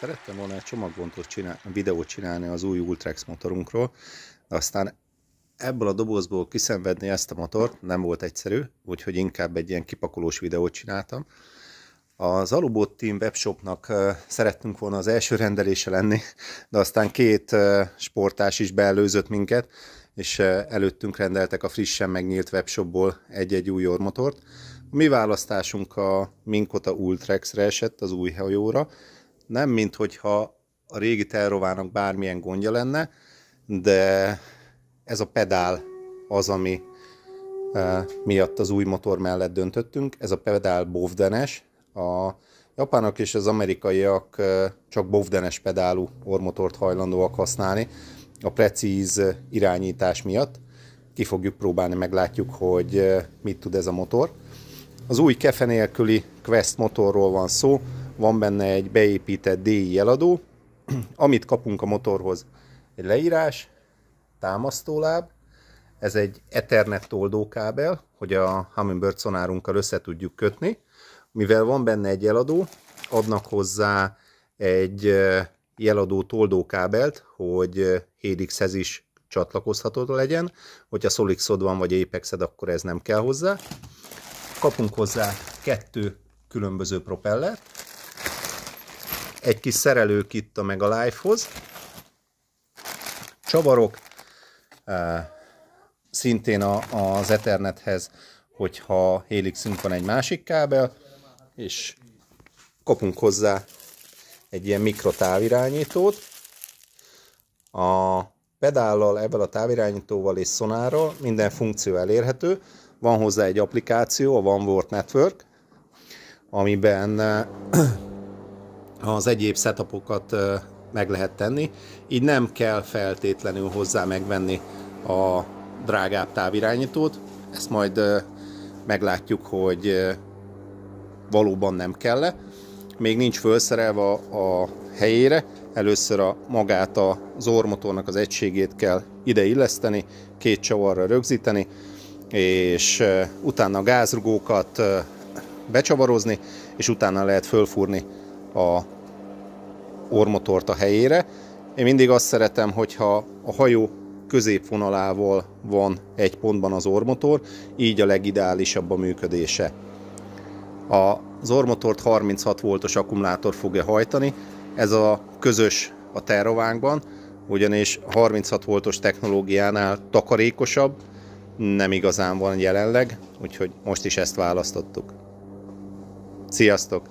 Szerettem volna egy csomagbontós videót csinálni az új Ultrex motorunkról, de aztán ebből a dobozból kiszenvedni ezt a motort nem volt egyszerű, úgyhogy inkább egy ilyen kipakolós videót csináltam. Az Alubot Team webshopnak szerettünk volna az első rendelése lenni, de aztán két sportás is beelőzött minket, és előttünk rendeltek a frissen megnyílt webshopból egy-egy új orrmotort. A mi választásunk a Minn-Kota Ultrexre esett, az új hajóra. Nem minthogyha a régi Terrovának bármilyen gondja lenne, de ez a pedál az, ami miatt az új motor mellett döntöttünk. Ez a pedál bovdenes. A japánok és az amerikaiak csak bovdenes pedálú orrmotort hajlandóak használni a precíz irányítás miatt. Ki fogjuk próbálni, meglátjuk, hogy mit tud ez a motor. Az új kefe nélküli Quest motorról van szó, van benne egy beépített DI jeladó, amit kapunk a motorhoz. Egy leírás, támasztóláb, ez egy Ethernet toldókábel, hogy a Humminbird szonárunkkal össze tudjuk kötni. Mivel van benne egy jeladó, adnak hozzá egy jeladó toldókábelt, hogy Helixhez is csatlakozható legyen. Hogyha Solixod van, vagy Apexed, akkor ez nem kell hozzá. Kapunk hozzá kettő különböző propellert, egy kis szerelőkit a Megalife-hoz, csavarok, szintén az Ethernethez, hogyha Helixünk van, egy másik kábel, és kapunk hozzá egy ilyen mikrotávirányítót. A pedállal, ebben a távirányítóval és szonárral minden funkció elérhető. Van hozzá egy applikáció, a OneWord Network, amiben az egyéb setupokat meg lehet tenni. Így nem kell feltétlenül hozzá megvenni a drágább távirányítót. Ezt majd meglátjuk, hogy valóban nem kell-e. Még nincs felszerelve a helyére. Először magát az orrmotornak az egységét kell ide illeszteni, két csavarra rögzíteni, és utána a gázrugókat becsavarozni, és utána lehet fölfúrni a orrmotort a helyére. Én mindig azt szeretem, hogyha a hajó középvonalával van egy pontban az orrmotor, így a legideálisabb a működése. Az orrmotort 36 voltos akkumulátor fogja hajtani, ez a közös a Terrovánkban, ugyanis 36 voltos technológiánál takarékosabb, nem igazán van jelenleg, úgyhogy most is ezt választottuk. Sziasztok!